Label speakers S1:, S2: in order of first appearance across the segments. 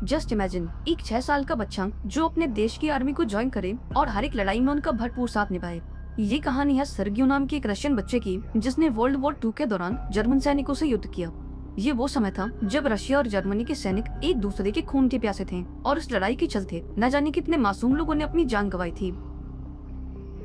S1: Just imagine एक 6 साल का बच्चा जो अपने देश की आर्मी को ज्वाइन करे और हर एक लड़ाई में उनका भरपूर साथ निभाए। ये कहानी है सर्गियो नाम के एक रशियन बच्चे की जिसने वर्ल्ड वॉर 2 के दौरान जर्मन सैनिकों से युद्ध किया। ये वो समय था जब रशिया और जर्मनी के सैनिक एक दूसरे के खून के प्यासे थे और इस लड़ाई के चलते न जाने कितने मासूम लोगों ने अपनी जान गंवाई थी।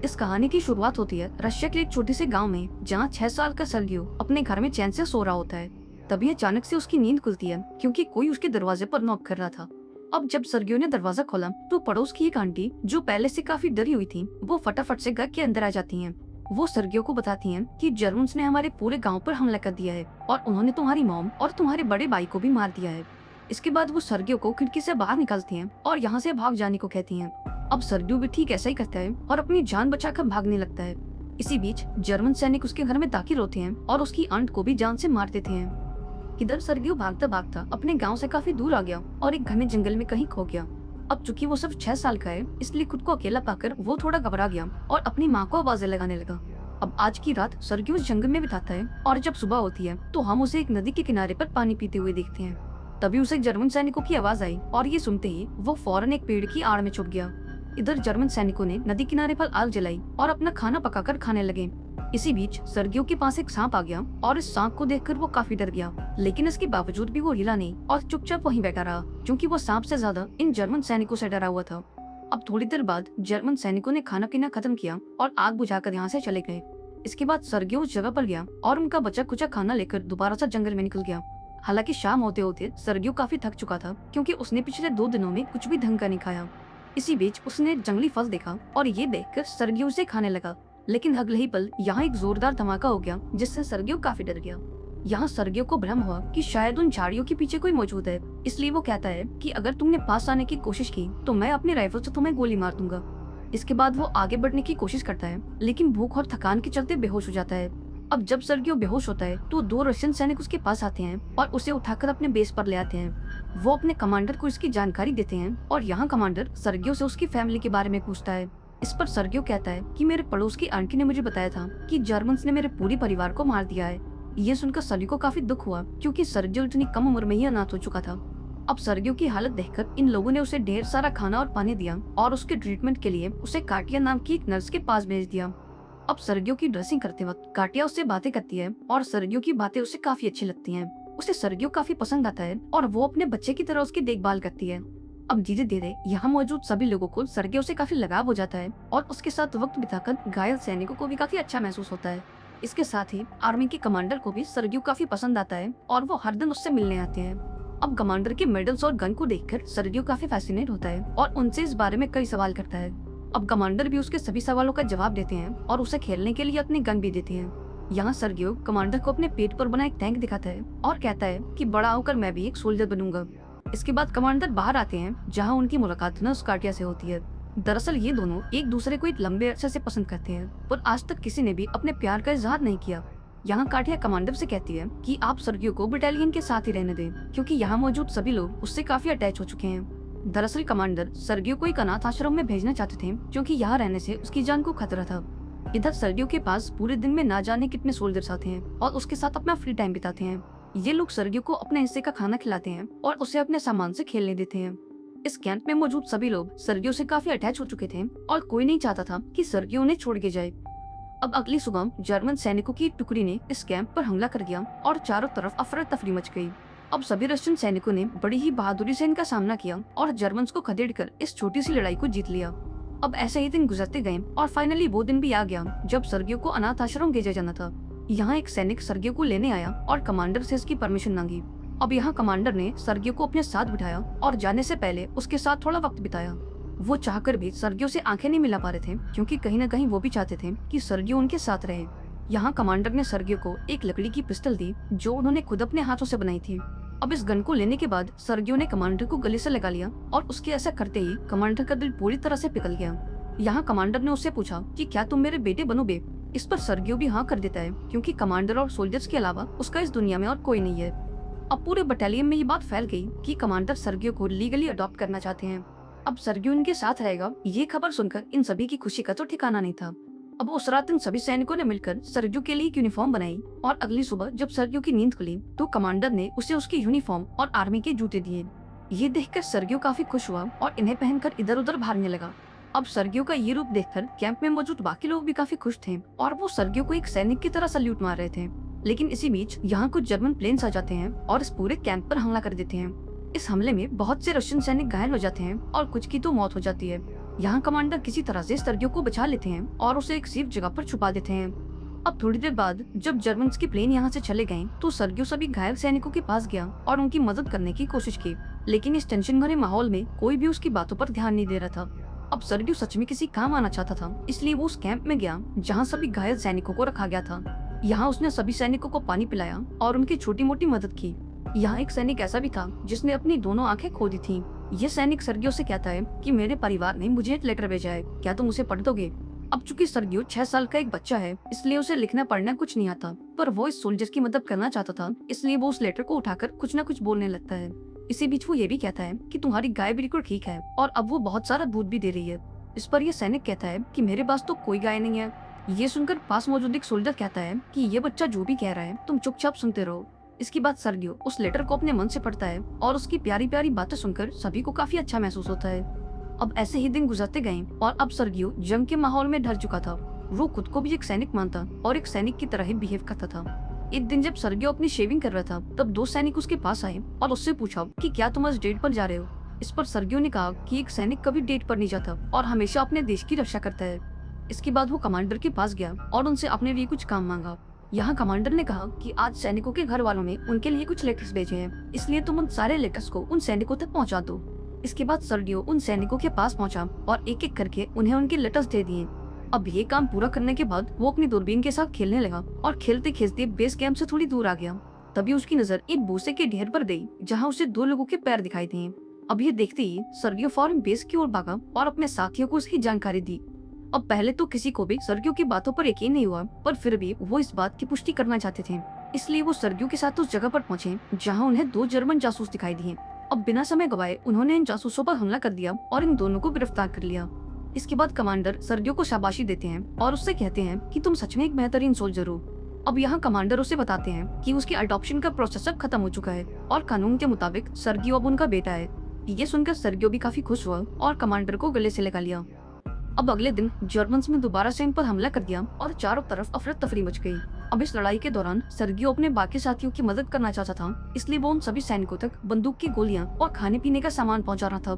S1: इस कहानी की शुरुआत होती है रशिया के एक छोटे से गांव में, जहां 6 साल का सर्गियो अपने घर में चैन से सो रहा होता है। तभी अचानक से उसकी नींद खुलती है क्योंकि कोई उसके दरवाजे पर नॉक कर रहा था। अब जब सर्गियो ने दरवाजा खोला तो पड़ोस की एक आंटी जो पहले से काफी डरी हुई थी, वो फटाफट से घर के अंदर आ जाती हैं। वो सर्गियो को बताती हैं कि जर्मन्स ने हमारे पूरे गांव पर हमला कर दिया है और उन्होंने तुम्हारी मॉम और तुम्हारे बड़े भाई को भी मार दिया है। इसके बाद वो सर्गियो को खिड़की से बाहर निकालती हैं और यहाँ से भाग जाने को कहती हैं। अब सर्गियो भी ठीक ऐसा ही करता है और अपनी जान बचाकर भागने लगता है। इसी बीच जर्मन सैनिक उसके घर में दाखिल होते हैं और उसकी आंट को भी जान से मार देते हैं। इधर सर्गियो भागता भागता अपने गांव से काफी दूर आ गया और एक घने जंगल में कहीं खो गया। अब चूंकि वो सिर्फ 6 साल का है, इसलिए खुद को अकेला पाकर वो थोड़ा घबरा गया और अपनी माँ को आवाजें लगाने लगा। अब आज की रात सर्गियो उस जंगल में बिताता है और जब सुबह होती है तो हम उसे एक नदी के किनारे पर पानी पीते हुए देखते हैं। तभी उसे जर्मन सैनिकों की आवाज आई और ये सुनते ही वो फौरन एक पेड़ की आड़ में छुप गया। इधर जर्मन सैनिकों ने नदी किनारे पर आग जलाई और अपना खाना पकाकर खाने लगे। इसी बीच सर्गियो के पास एक सांप आ गया और इस सांप को देखकर वो काफी डर गया, लेकिन इसके बावजूद भी वो हिला नहीं और चुपचाप वहीं बैठा रहा क्योंकि वो सांप से ज्यादा इन जर्मन सैनिकों से डरा हुआ था। अब थोड़ी देर बाद जर्मन सैनिकों ने खाना पीना खत्म किया और आग बुझाकर यहाँ से चले गए। इसके बाद सर्गियो उस जगह पर गया और उनका बचा कुचा खाना लेकर दोबारा से जंगल में निकल गया। हालांकि शाम होते होते सर्गियो काफी थक चुका था क्योंकि उसने पिछले 2 दिनों में कुछ भी ढंग का नहीं खाया। इसी बीच उसने जंगली फल देखा और ये देखकर सर्गियो उसे खाने लगा, लेकिन अगले ही पल यहाँ एक जोरदार धमाका हो गया जिससे सर्गियो काफी डर गया। यहाँ सर्गियो को भ्रम हुआ कि शायद उन झाड़ियों के पीछे कोई मौजूद है, इसलिए वो कहता है कि अगर तुमने पास आने की कोशिश की तो मैं अपनी राइफल से तुम्हें गोली मार दूंगा। इसके बाद वो आगे बढ़ने की कोशिश करता है, लेकिन भूख और थकान के चलते बेहोश हो जाता है। अब जब सर्गियो बेहोश होता है तो 2 रशियन सैनिक उसके पास आते हैं और उसे उठाकर अपने बेस पर ले आते हैं। वो अपने कमांडर को इसकी जानकारी देते हैं और यहाँ कमांडर सर्गियो से उसकी फैमिली के बारे में पूछता है। इस पर सर्गियो कहता है कि मेरे पड़ोस की आंटी ने मुझे बताया था कि जर्मन्स ने मेरे पूरे परिवार को मार दिया है। ये सुनकर सर्गियो को काफी दुख हुआ क्योंकि सर्गियो इतनी कम उम्र में ही अनाथ हो चुका था। अब सर्गियो की हालत देखकर इन लोगों ने उसे ढेर सारा खाना और पानी दिया और उसके ट्रीटमेंट के लिए उसे काटिया नाम की एक नर्स के पास भेज दिया। अब सर्गियो की ड्रेसिंग करते वक्त काटिया उससे बातें करती है और सर्गियो की बातें उसे काफी अच्छी लगती हैं। उसे सर्गियो काफी पसंद आता है और वो अपने बच्चे की तरह उसकी देखभाल करती है। अब धीरे धीरे यहाँ मौजूद सभी लोगों को सर्गियो से काफी लगाव हो जाता है और उसके साथ वक्त बिताकर घायल सैनिकों को भी काफी अच्छा महसूस होता है। इसके साथ ही आर्मी के कमांडर को भी सर्गियो काफी पसंद आता है और वो हर दिन उससे मिलने आते हैं। अब कमांडर के मेडल्स और गन को देखकर सर्गियो काफी फैसिनेट होता है और उनसे इस बारे में कई सवाल करता है। अब कमांडर भी उसके सभी सवालों का जवाब देते हैं और उसे खेलने के लिए अपनी गन भी देते हैं। यहाँ सर्गियो कमांडर को अपने पेट पर बना एक टैंक दिखाता है और कहता है कि बड़ा होकर मैं भी एक सोल्जर बनूंगा। इसके बाद कमांडर बाहर आते हैं जहाँ उनकी मुलाकात नर्स काटिया से होती है। दरअसल ये दोनों एक दूसरे को एक लंबे अरसे से पसंद करते हैं पर आज तक किसी ने भी अपने प्यार का इजहार नहीं किया। यहाँ काटिया कमांडर से कहती है कि आप सर्गियो को बटालियन के साथ ही रहने दें क्योंकि यहाँ मौजूद सभी लोग उससे काफी अटैच हो चुके हैं। दरअसल कमांडर सर्गियो को एक अनाथ आश्रम में भेजना चाहते थे क्योंकि यहाँ रहने से उसकी जान को खतरा था। इधर सर्गियो के पास पूरे दिन में ना जाने कितने सोल्जर्स आते हैं और उसके साथ अपना फ्री टाइम बिताते हैं। ये लोग सर्गियो को अपने हिस्से का खाना खिलाते हैं और उसे अपने सामान से खेलने देते हैं। इस कैंप में मौजूद सभी लोग सर्गियो से काफी अटैच हो चुके थे और कोई नहीं चाहता था कि सर्गियो उन्हें छोड़ के जाए। अब अगली सुबह जर्मन सैनिकों की एक टुकड़ी ने इस कैंप पर हमला कर दिया और चारों तरफ अफरा तफरी मच गई। अब सभी रशियन सैनिकों ने बड़ी ही बहादुरी से इनका सामना किया और जर्मन्स को खदेड़कर इस छोटी सी लड़ाई को जीत लिया। अब ऐसे ही दिन गुजरते गए और फाइनली वो दिन भी आ गया जब सर्गियो को अनाथ आश्रम भेजा जाना था। यहाँ एक सैनिक सर्गियो को लेने आया और कमांडर से इसकी परमिशन मांगी। अब यहाँ कमांडर ने सर्गियो को अपने साथ बिठाया और जाने से पहले उसके साथ थोड़ा वक्त बिताया। वो चाहकर भी सर्गियो से आंखें नहीं मिला पा रहे थे क्योंकि कहीं न कहीं वो भी चाहते थे कि सर्गियो उनके साथ रहे। यहाँ कमांडर ने सर्गियो को एक लकड़ी की पिस्टल दी जो उन्होंने खुद अपने हाथों से बनाई थी। अब इस गन को लेने के बाद सर्गियो ने कमांडर को गले से लगा लिया और उसके ऐसा करते ही कमांडर का दिल पूरी तरह से पिघल गया। यहाँ कमांडर ने उससे पूछा कि क्या तुम मेरे बेटे बनोगे। इस पर सर्गियो भी हाँ कर देता है क्योंकि कमांडर और सोल्जर्स के अलावा उसका इस दुनिया में और कोई नहीं है। अब पूरे बटालियन में ये बात फैल गई कि कमांडर सर्गियो को लीगली अडॉप्ट करना चाहते हैं। अब सर्गियो इनके साथ रहेगा, ये खबर सुनकर इन सभी की खुशी का तो ठिकाना नहीं था। अब उस रात इन सभी सैनिकों ने मिलकर सर्गियो के लिए एक यूनिफॉर्म बनाई और अगली सुबह जब सर्गियो की नींद खुली तो कमांडर ने उसे उसकी यूनिफॉर्म और आर्मी के जूते दिए। ये देखकर सर्गियो काफी खुश हुआ और इन्हें पहनकर इधर उधर भागने लगा। अब सर्गियो का ये रूप देखकर कैंप में मौजूद बाकी लोग भी काफी खुश थे और वो सर्गियो को एक सैनिक की तरह सल्यूट मार रहे थे। लेकिन इसी बीच यहाँ कुछ जर्मन प्लेन्स आ जाते हैं और इस पूरे कैंप पर हमला कर देते हैं। इस हमले में बहुत से रशियन सैनिक घायल हो जाते हैं और कुछ की तो मौत हो जाती है। यहाँ कमांडर किसी तरह से सर्गियो को बचा लेते हैं और उसे एक सेफ जगह पर छुपा देते हैं। अब थोड़ी देर बाद जब जर्मन के प्लेन यहाँ से चले गए तो सर्गियो सभी घायल सैनिकों के पास गया और उनकी मदद करने की कोशिश की। लेकिन इस टेंशन भरे माहौल में कोई भी उसकी बातों पर ध्यान नहीं दे रहा था। अब सर्गियो सच में किसी काम आना चाहता था, इसलिए वो उस कैंप में गया जहाँ सभी घायल सैनिकों को रखा गया था। यहाँ उसने सभी सैनिकों को पानी पिलाया और उनकी छोटी मोटी मदद की। यहाँ एक सैनिक ऐसा भी था जिसने अपनी दोनों आंखें खो दी थी। ये सैनिक सर्गियो से कहता है कि मेरे परिवार ने मुझे एक लेटर भेजा है, क्या तुम उसे पढ़ दोगे? अब चूंकि सर्गियो 6 साल का एक बच्चा है, इसलिए उसे लिखना पढ़ना कुछ नहीं आता, पर वो इस सोल्जर की मदद करना चाहता था, इसलिए वो उस लेटर को उठाकर कुछ न कुछ बोलने लगता है। इसी बीच वो ये भी कहता है कि तुम्हारी गाय बिल्कुल ठीक है और अब वो बहुत सारा दूध भी दे रही है। इस पर यह सैनिक कहता है कि मेरे पास तो कोई गाय नहीं है। ये सुनकर पास मौजूद एक सोल्जर कहता है कि ये बच्चा जो भी कह रहा है तुम चुपचाप सुनते रहो। इसके बाद सर्गियो उस लेटर को अपने मन से पढ़ता है और उसकी प्यारी प्यारी बातें सुनकर सभी को काफी अच्छा महसूस होता है। अब ऐसे ही दिन गुजरते गए और अब सर्गियो जंग के माहौल में ढल चुका था। वो खुद को भी एक सैनिक मानता और एक सैनिक की तरह ही बिहेव करता था। एक दिन जब सर्गियो अपनी शेविंग कर रहा था तब 2 सैनिक उसके पास आए और उससे पूछा कि क्या तुम आज डेट पर जा रहे हो? इस पर सर्गियो ने कहा कि एक सैनिक कभी डेट पर नहीं जाता और हमेशा अपने देश की रक्षा करता है। इसके बाद वो कमांडर के पास गया और उनसे अपने लिए कुछ काम मांगा। यहाँ कमांडर ने कहा कि आज सैनिकों के घर वालों ने उनके लिए कुछ लेटर्स भेजे हैं, इसलिए तुम उन सारे लेटर्स को उन सैनिकों तक पहुँचा दो। इसके बाद सर्गियो उन सैनिकों के पास पहुँचा और एक एक करके उन्हें उनके लेटर्स दे दिए। अब ये काम पूरा करने के बाद वो अपनी दूरबीन के साथ खेलने लगा और खेलते खेलते बेस कैंप से थोड़ी दूर आ गया। तभी उसकी नजर एक भूसे के ढेर पर गई जहाँ उसे 2 लोगों के पैर दिखाई दिए। अब ये देखते ही सर्गियो फौरन बेस की ओर भागा और अपने साथियों को उसकी जानकारी दी। अब पहले तो किसी को भी सर्गियो की बातों पर यकीन नहीं हुआ, पर फिर भी वो इस बात की पुष्टि करना चाहते थे, इसलिए वो सर्गियो के साथ उस जगह पर पहुंचे जहां उन्हें 2 जर्मन जासूस दिखाई दिए। अब बिना समय गवाए उन्होंने इन जासूसों पर हमला कर दिया और इन दोनों को गिरफ्तार कर लिया। इसके बाद कमांडर सर्गियो को शाबाशी देते हैं और उससे कहते हैं कि तुम सच में एक बेहतरीन सोल्जर हो। अब यहाँ कमांडर उसे बताते हैं कि उसकी अडॉप्शन का प्रोसेस अब खत्म हो चुका है और कानून के मुताबिक सर्गियो अब उनका बेटा है। ये सुनकर सर्गियो भी काफी खुश हुआ और कमांडर को गले से लगा लिया। अब अगले दिन जर्मन्स में दोबारा से इन पर हमला कर दिया और चारों तरफ अफरा तफरी मच गई। अब इस लड़ाई के दौरान सर्गियो अपने बाकी साथियों की मदद करना चाहता था, इसलिए वो उन सभी सैनिकों तक बंदूक की गोलियां और खाने पीने का सामान पहुंचा रहा था।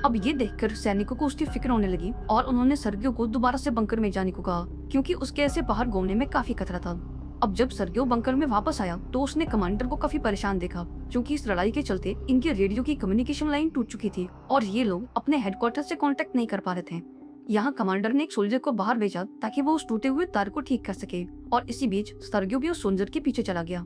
S1: अब ये देखकर सैनिकों को उसकी फिक्र होने लगी और उन्होंने सर्गियो को दोबारा से बंकर में जाने को कहा, क्योंकि उसके ऐसे बाहर घूमने में काफी खतरा था। अब जब सर्गियो बंकर में वापस आया तो उसने कमांडर को काफी परेशान देखा, क्योंकि इस लड़ाई के चलते इनके रेडियो की कम्युनिकेशन लाइन टूट चुकी थी और ये लोग अपने हेडक्वार्टर से कांटेक्ट नहीं कर पा रहे थे। यहाँ कमांडर ने एक सोल्जर को बाहर भेजा ताकि वो उस टूटे हुए तार को ठीक कर सके और इसी बीच सर्गियो भी उस सोल्जर के पीछे चला गया।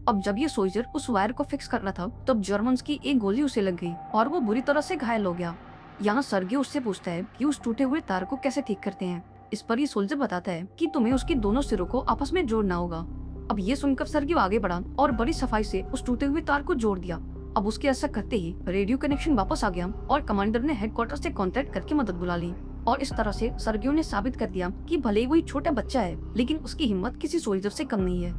S1: अब जब ये सोल्जर उस वायर को फिक्स कर रहा था तब जर्मन्स की एक गोली उसे लग गई और वो बुरी तरह से घायल हो गया। यहाँ सर्गियो उससे पूछता है कि उस टूटे हुए तार को कैसे ठीक करते हैं। इस पर ये सोल्जर बताता है कि तुम्हें उसके दोनों सिरों को आपस में जोड़ना होगा। अब ये सुनकर सर्गियो आगे बढ़ा और बड़ी सफाई से उस टूटे हुए तार को जोड़ दिया। अब उसके ऐसा करते ही रेडियो कनेक्शन वापस आ गया और कमांडर ने हेडक्वार्टर से कांटेक्ट करके मदद बुला ली और इस तरह से सर्गियो ने साबित कर दिया कि भले ही वही छोटा बच्चा है, लेकिन उसकी हिम्मत किसी सोल्जर से कम नहीं है।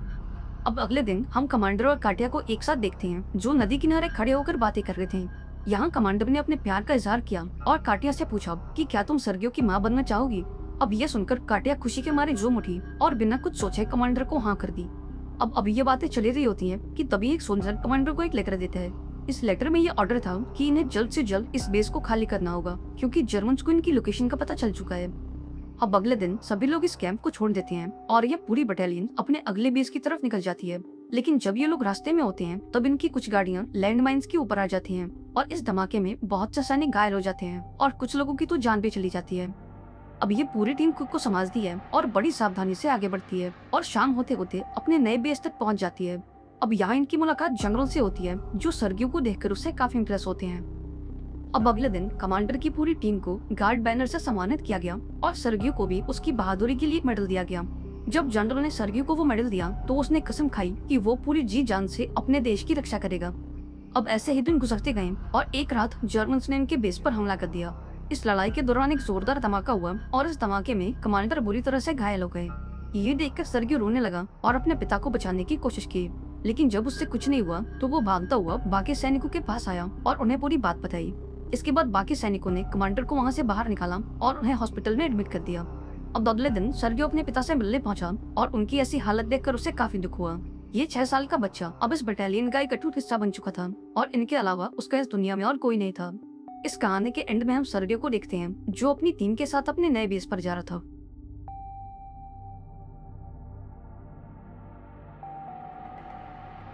S1: अब अगले दिन हम कमांडर और काटिया को एक साथ देखते हैं, जो नदी किनारे खड़े होकर बातें कर रहे थे। यहाँ कमांडर ने अपने प्यार का इजहार किया और काटिया से पूछा कि क्या तुम सर्गियो की माँ बनना चाहोगी। अब यह सुनकर काटिया खुशी के मारे झूम उठी और बिना कुछ सोचे कमांडर को हाँ कर दी। अब ये बातें चली रही होती हैं कि तभी एक सोल्जर कमांडर को एक लेटर देता है। इस लेटर में ये ऑर्डर था कि इन्हें जल्द से जल्द इस बेस को खाली करना होगा, क्योंकि जर्मन्स को इनकी लोकेशन का पता चल चुका है। अब अगले दिन सभी लोग इस कैंप को छोड़ देते हैं और यह पूरी बटालियन अपने अगले बेस की तरफ निकल जाती है। लेकिन जब ये लोग रास्ते में होते हैं तब इनकी कुछ गाड़ियां लैंड माइन्स के ऊपर आ जाती हैं और इस धमाके में बहुत से सैनिक घायल हो जाते हैं और कुछ लोगों की तो जान भी चली जाती है। अब ये पूरी टीम खुद को समझती है और बड़ी सावधानी से आगे बढ़ती है और शाम होते होते अपने नए बेस तक पहुंच जाती है। अब यहाँ इनकी मुलाकात जनरल से होती है, जो सर्गियो को देखकर उससे काफी इंप्रेस होते हैं। अब अगले दिन कमांडर की पूरी टीम को गार्ड बैनर से सम्मानित किया गया और सर्गियो को भी उसकी बहादुरी के लिए मेडल दिया गया। जब जनरल ने सर्गियो को वो मेडल दिया तो उसने कसम खाई कि वो पूरी जी जान से अपने देश की रक्षा करेगा। अब ऐसे ही दिन गुजरते गए और एक रात जर्मन्स ने इनके बेस पर हमला कर दिया। इस लड़ाई के दौरान एक जोरदार धमाका हुआ और इस धमाके में कमांडर बुरी तरह से घायल हो गए। ये देखकर सर्गियो रोने लगा और अपने पिता को बचाने की कोशिश की। लेकिन जब उससे कुछ नहीं हुआ तो वो भागता हुआ बाकी सैनिकों के पास आया और उन्हें पूरी बात बताई। इसके बाद बाकी सैनिकों ने कमांडर को वहां से बाहर निकाला और उन्हें हॉस्पिटल में एडमिट कर दिया। अब अगले दिन सर्गियो अपने पिता से मिलने पहुंचा और उनकी ऐसी हालत देखकर उसे काफी दुख हुआ। ये 6 साल का बच्चा अब इस बटालियन का एक अटूट हिस्सा बन चुका था और इनके अलावा उसका इस दुनिया में और कोई नहीं था। इस कहानी के एंड में हम सर्गियो को देखते हैं जो अपनी टीम के साथ अपने नए बेस पर जा रहा था।